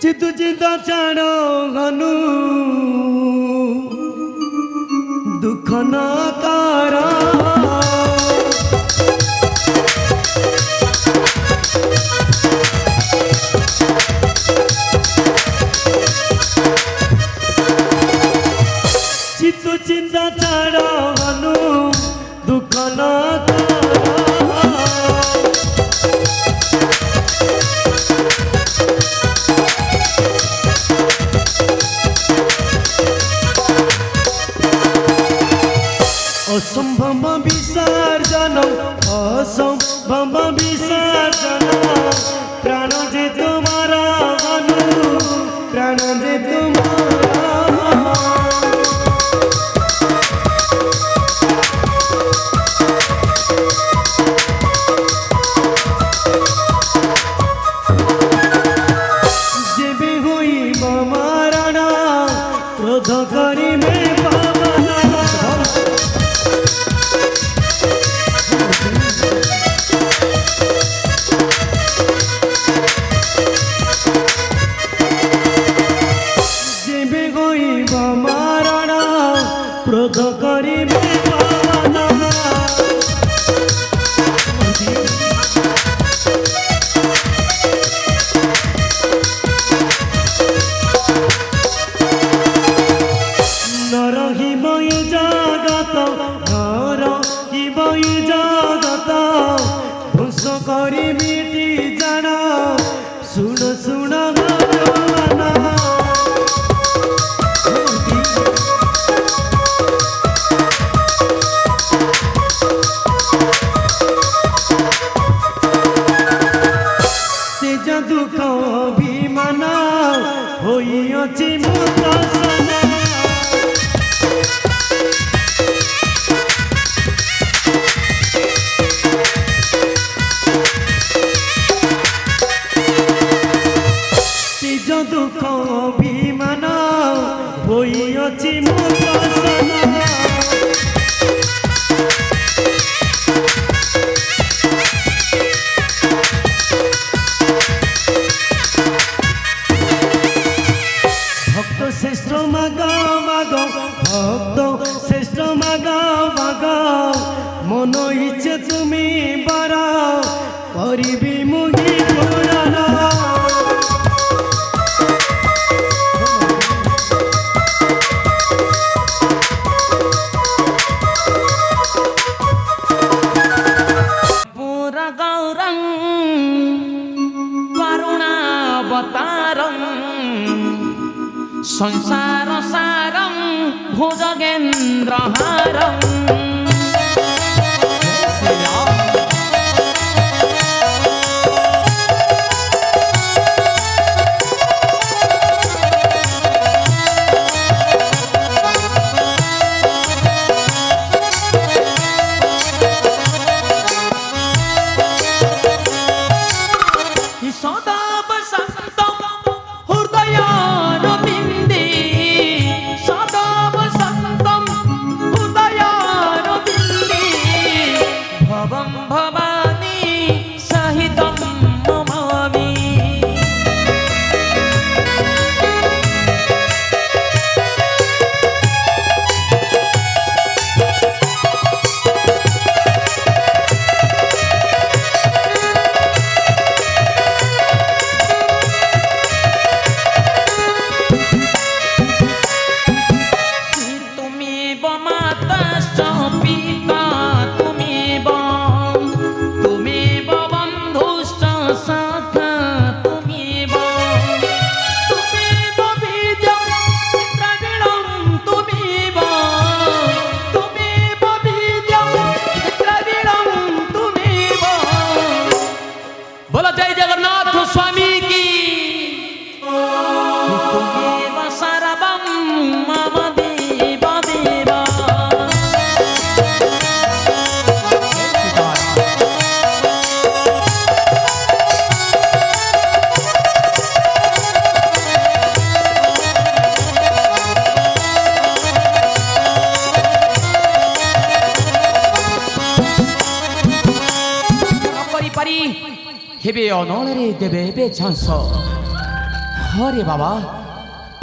चितु चिंता छाड़ो हनु दुख न करो चितु चिंता छाड़ो हनु दुख न असंभव विसर्जन असंभव विसर्जन प्राण जे तुम्हारा अनु प्राण जे तुम्हारा जेबे हुई मारण क्रोध करी में क्रोध करिबे पावना नरहिबय जगत नरहिबय जगत ध्वंस करि मिटि जान सुन सुन भगवाना दुख अभिमान होइअछि मुक्तसना तेज दुख अभिमान होइअछि मुक्तसना श्रेष्ठ माग माग भक्त श्रेष्ठ माग माग मन इच्छे तुम्हें बारा करिबी मुही पुराण पूरा गौरं करुणावतारं संसार सारं भुजगेन्द्रहारं सदा बसन्तं हृदयारविन्दे सदा बसन्तं हृदयारविन्दे भवं भवानी सहितं नमामि बोलो जय जगन्नाथ स्वामी की तुमेव सर्वं मम देव देवा हेबे अनଳରେ ଦେବେ ଏବେ ଝାଂସ হরে বাবা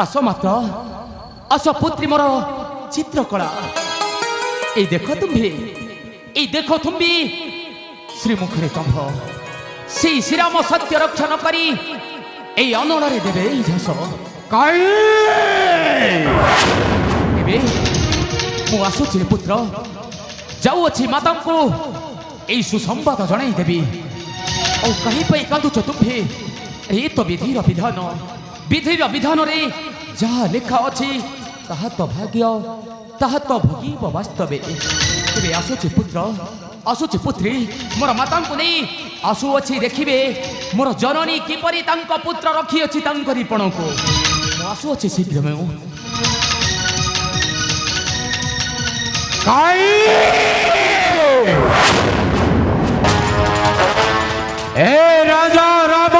আস মাত্র আস পুত্রী মোর চিত্রকলা এই দেখো তুমি শ্রীমুখরে চম্ভ সেই শ্রীরাম সত্য রক্ষণ করি এই অনଳରେ দেবে এই ঝাস ଏବେ ମୁଁ ଆସୁଛି ପୁତ୍ର ଯାଉଅଛି ମାତାଙ୍କୁ ଏଇ ସୁସମ୍ବାଦ ଜଣାଇ ଦେବି ଆଉ କାହିଁ ପାଇଁ କାନ୍ଦୁଛ ତୁମ୍ଭେ ଏ ତ ବିଧିର ବିଧାନରେ ଯାହା ଲେଖା ଅଛି ତାହା ତ ଭାଗ୍ୟ ତାହା ତ ଭୋଗିବ ବାସ୍ତବେ ଏବେ ଆସୁଛି ପୁତ୍ର ଆସୁଛି ପୁତ୍ରୀ ମୋର ମାତାଙ୍କୁ ନେଇ ଆସୁଅଛି ଦେଖିବେ ମୋର ଜନନୀ କିପରି ତାଙ୍କ ପୁତ୍ର ରଖିଅଛି ତାଙ୍କରି ପଣକୁ ମୁଁ ଆସୁଅଛି ଶୀଘ୍ର ମୁଁ ए राजा राम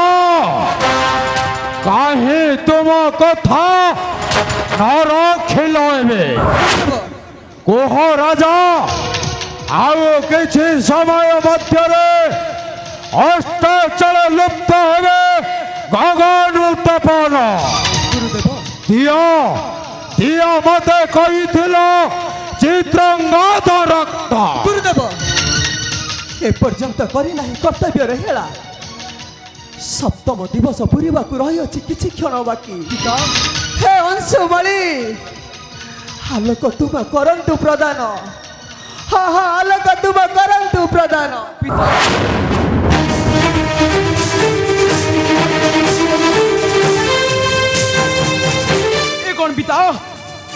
काहे तुम कथा न रखिल कोह राजा आउ किछि समय मध्यरे अष्टाचल लुप्त हेबे गगन उत्तपन दिया मते कहिथिलो चित्रंगद रक्त गुरुदेव एपर्यंत करना कर्तव्य हेला सप्तम दिवस पूरा रही किसी क्षण बाकी हे अंशुमणि आलोक तुम करंतु प्रदान हाँ हाँ आलोक तुम करंतु प्रदान कौन पिता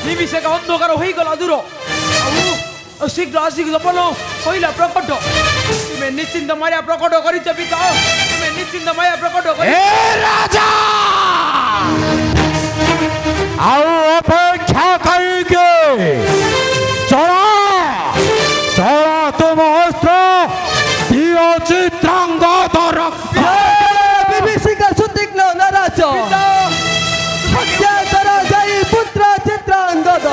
निमिषे का अंधकार हो गला दूर शीघ्र आसिक जपन कहला प्रकट तुम्हें निश्चिंत माया प्रकट कर पिता तुम्हें निश्चिंत माया प्रकट कर राजा आओ अपेक्षा करके चला तुम अस्त्र दियो चित्रांगद रक्त विभीषिका सुदिग्न नराज हत्या करा जाई पुत्र चित्रांगद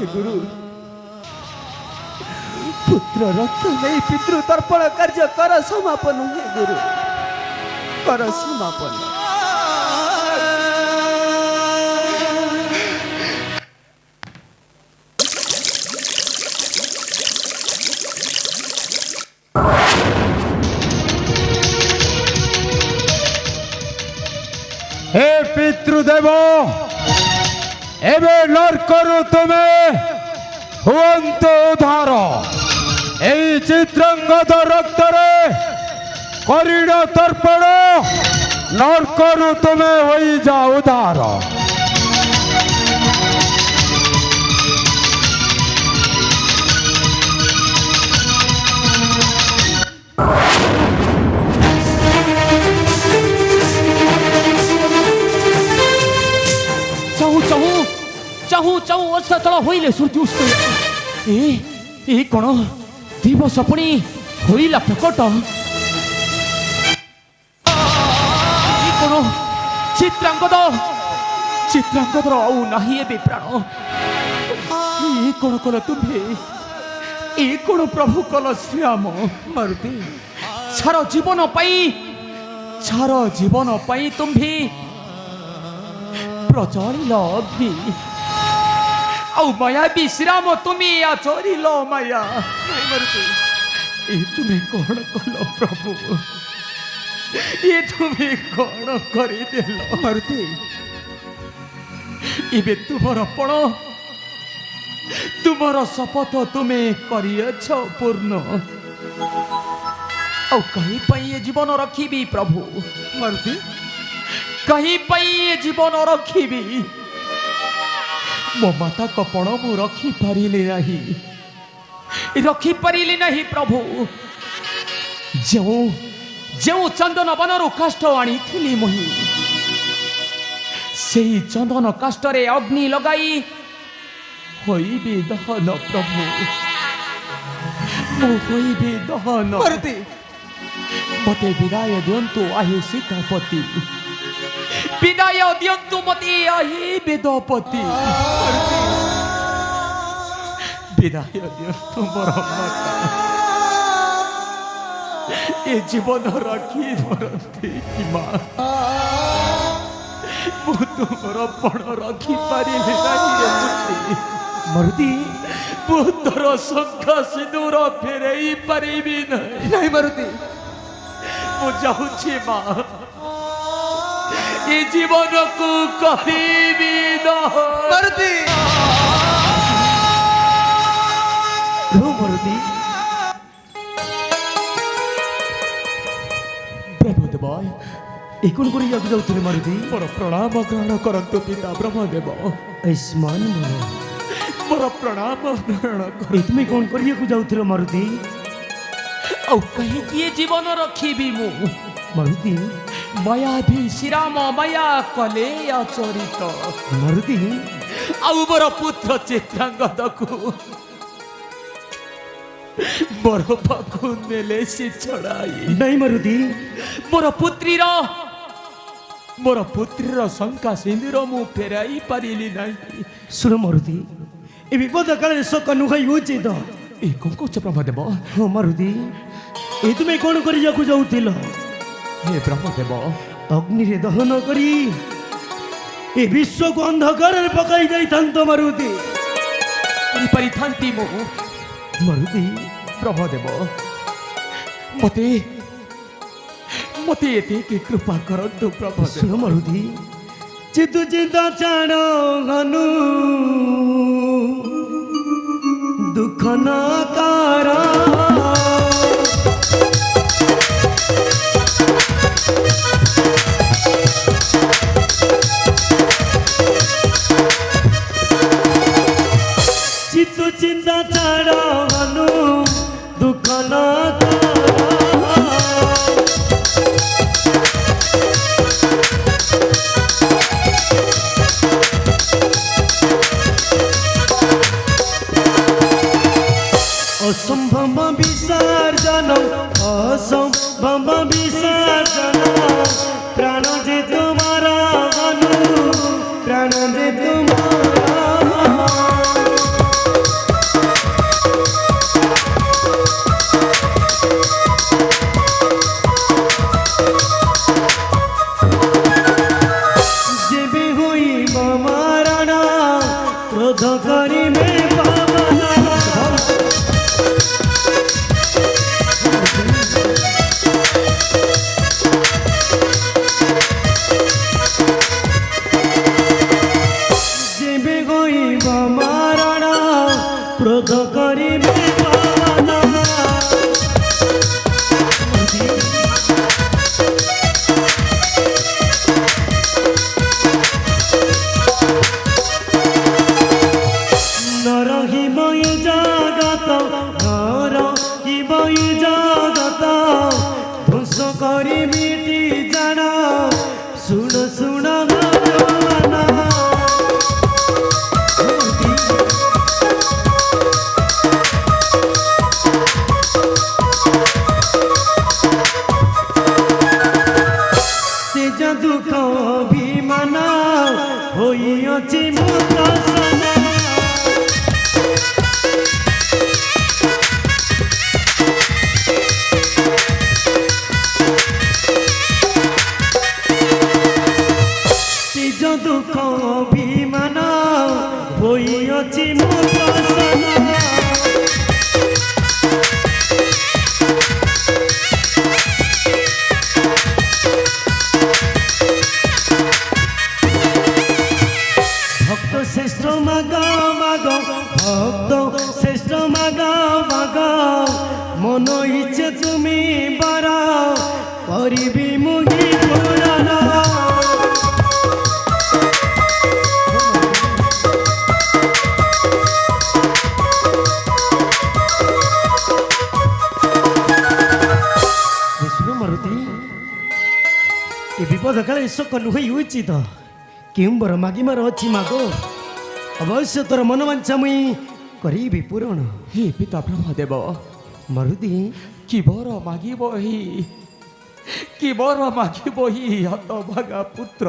गुरु पुत्र रक्त नहीं पितृ तर्पण कार्य कर समापन हुए गुरु कर समापन हे पितृदेव एबे नरकरु तुमे हुअन्तु उद्धार एई चित्रांगद रक्तरे करिड तर्पण नरकरु तुमे होई जा उद्धार चाहू अस्तल होइले सूर्योस्त ए कोण दिवस पुणी होइला प्रकट ए कोण चित्रांगद आउ नाही एबे प्राण ए कोण कल तुम्हे ए कोण प्रभु कल श्याम मारुति छार जीवन पाई तुम्हे प्रचलिल अग्नि औ माया विश्राम तुम्हें या चोरिल माया ये तुम्हें कौन कल प्रभु ये तुम्हें कौन करदेल मारुति इबे तुमर पण तुमर शपथ तुम्हें करियछ पूर्ण ଆଉ कहीं पाई ये जीवन रखी प्रभु मारुति कहीं पाई ये जीवन रखी मो माता को पण मु रखी पारिली नहीं प्रभु जो जो चंदन बनरू काष्ठ आनी थी मुही से चंदन काष्ठ रे अग्नि लगाई होइबे दहन प्रभु मु होइबे दहन मारुति मते विदाय दियंतु आहे सीतापति विदाय दियंतु मते आहे वेदपति विदाय दियंतु मोर माता ए जीवन रखी धरती कि माँ मु तुमर पण रखी पारिले नहीं मारुति पुत्र शंखा सिंदूर फेरई पारिबी नहीं नहीं मारुति मु जाऊँ माँ ये जीवन को कहबी मारुति रो मारुति ब्रह्मदेव ଏ କ'ଣ କରିବାକୁ ଯାଉଥିଲେ ମାରୁତି? मोर प्रणाम ग्रहण करंतु पिता ब्रह्मदेव ଆୟୁଷ୍ମାନ ଭବ। मोर प्रणाम ग्रहण कर ଏ ତୁମେ କ'ଣ କରିବାକୁ ଯାଉଥିଲ ମାରୁତି? ଆଉ कहीं किए जीवन रखी मु ମାରୁତି माया भी श्रीराम माया कले आचरित ମାରୁତି आउ मोर पुत्र चित्रांगद को मोर पाखु नेले से छड़ाई ନାଇଁ ମାରୁତି मोर पुत्रीर शंका सिंदूर मु फेराई पारिली नहीं ଶୁଣ ମାରୁତି ଏ ବିପଦ କାଳରେ ଶୋକ ନୁହାଇ ଉଚିତ। ए कौन कौच ब्रह्मदेव ହଁ ମାରୁତି ଏ ତୁମେ କ'ଣ କରିବାକୁ ଯାଉଥିଲ? हे ब्रह्मदेव ଅଗ୍ନିରେ ଦହନ କରି ଏ ବିଶ୍ୱକୁ ଅନ୍ଧକାରରେ ପକାଇ ଦେଇଥାନ୍ତ ମାରୁତି। परिथांती मु ମାରୁତି ब्रह्मदेव मते मते एते की कृपा करंतु प्रभुदेव ଶୁଣ ମାରୁତି ଚିତୁ ଚିନ୍ତା ଛାଡ଼ ହନୁ ଦୁଃଖ ନ କର ଚିତୁ ଚିନ୍ତା ଛାଡ଼ ହନୁ ଦୁଃଖ ନ କର असंभव विसर्जन असंभव विसर्जन प्राण जे तुम्हारा अनु प्राण जे तुम्हारा जेबे हुई मारण क्रोध करी में पावना দিলে তুমি বারা করিবি মুহি পুরাণ ଶୁଣ ମାରୁତି ଏ ବିପଦ କାଳେ ଶୋକ ନୁହେଁ ଉଚିତ କେଉଁବର ମାଗିମାର ଅଛି ମାଗ ଅବଶ୍ୟ ତୋର ମନବାଞ୍ଛା ମୁଇଁ କରିବି ପୂରଣ हे पिता ब्रह्मदेव ମାରୁତି कि बर मागिब ही कि बर मागिब ही हतभागा पुत्र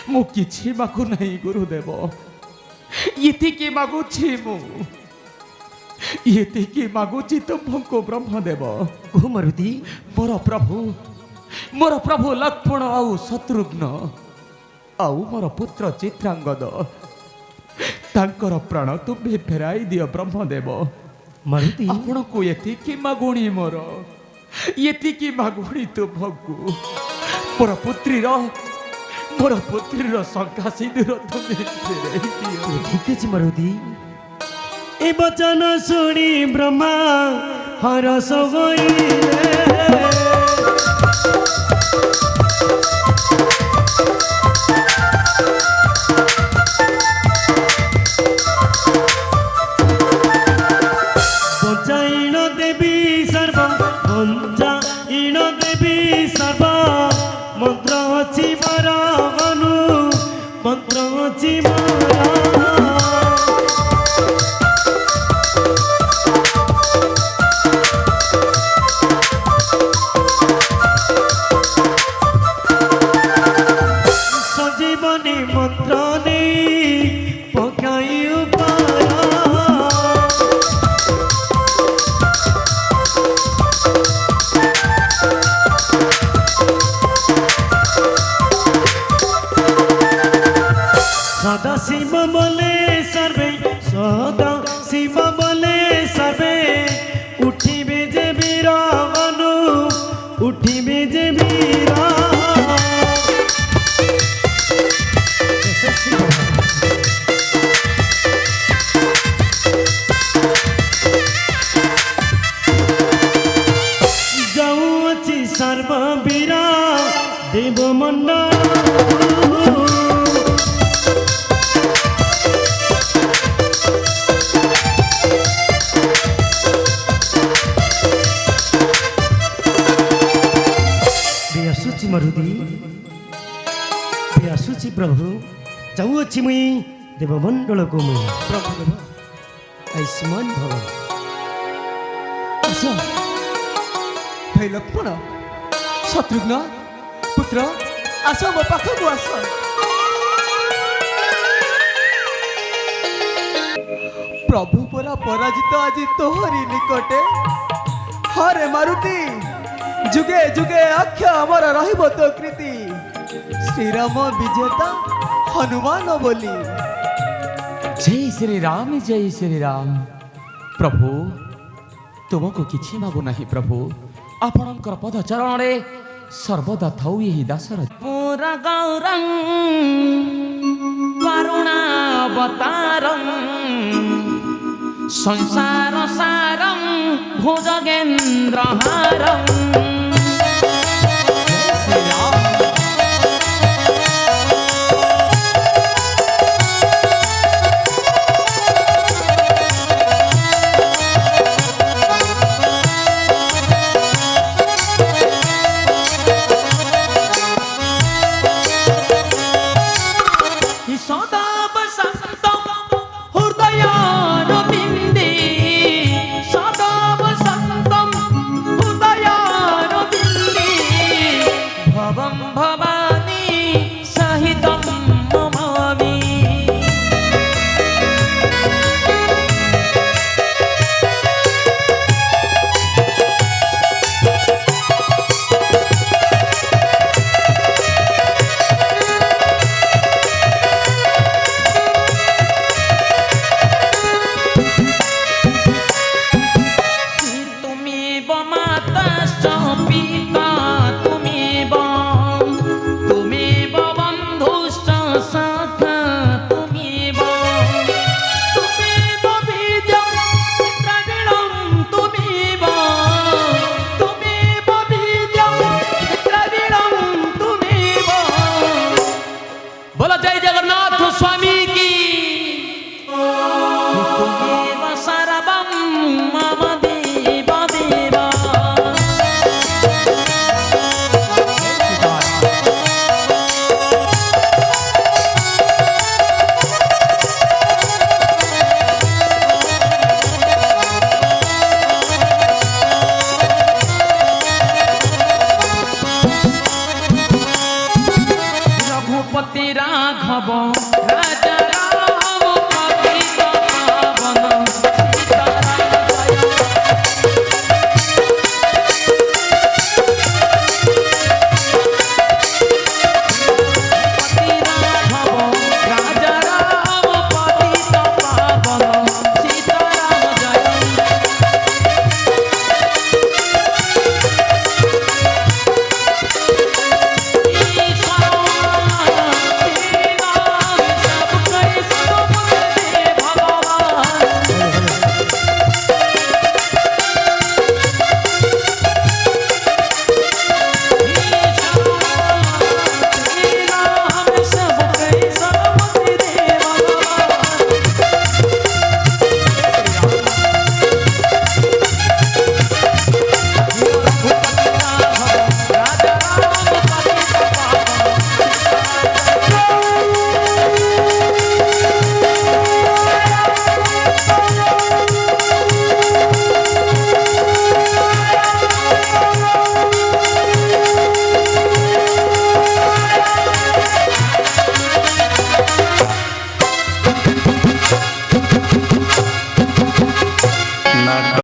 मु किछि मागु नहीं गुरुदेव इतिकी मागुछि मु इतिकी मागुछि तुमको ब्रह्मदेव କୁହ ମାରୁତି मोर प्रभु लक्ष्मण आउ शत्रुघ्न आउ मोर पुत्र चित्रांगद तांकर प्राण तुम्हें फेराई दियो ब्रह्मदेव ମାରୁତି ଆପଣଙ୍କୁ ଏତିକି ମାଗୁଣି ମୋର ଏତିକି ମାଗୁଣି ତୁମକୁ ମୋର ପୁତ୍ରୀର ଶଙ୍କା ସିନ୍ଦୁର ତୁମେ ଫେରାଇ ଦିଅ ଠିକ ଅଛି ମାରୁତି ଏ ବଚନ ଶୁଣି ବ୍ରହ୍ମା ହରସ ହୋଇଲେ পঞ্চাইণ দেবী সর্ব পঞ্চাইণ দেবী সর্ব মন্ত্র ଅଛି ମୋର ଅନୁ ମନ୍ତ୍ର ଅଛି ମୋର ସଜୀବନୀ ମନ୍ତ୍ର ନେଇ ପକାଇ ଉପାୟ सदा शिव बोले सर्वे सदा शिव बोले सर्वे उठिबे जे वीर अनु उठिबे जे वीर जाऊ अछि सर्व वीर देव मंडल ଆସୁଛି ମାରୁତି ଆସୁଛି ପ୍ରଭୁ ଯାଉଅଛି ମୁଇଁ ଦେବମଣ୍ଡଳକୁ ମୁଇଁ ପ୍ରଭୁଦେବ ଆୟୁଷ୍ମାନ ଭବ ଆସ ଭାଇ ଲକ୍ଷ୍ମଣ ଶତ୍ରୁଘ୍ନ ପୁତ୍ର ଆସ ମୋ ପାଖକୁ ଆସ ପ୍ରଭୁ ପରା ପରାଜିତ ଆଜି ତୋହରି ନିକଟେ ହରେ ମାରୁତି ଯୁଗେ ଯୁଗେ ଅକ୍ଷ ଆମର ରହିବ ତୋ କୀର୍ତ୍ତି ଶ୍ରୀରାମ ବିଜେତା ହନୁମାନ ବୋଲି जय श्री राम प्रभु तुमको किछि मागु नहीं प्रभु आपणकर पद चरण रे सर्वदा थाउ यही दासर पूरा गौरं करुणावतारं संसार सारं भुजगेन्द्रहारं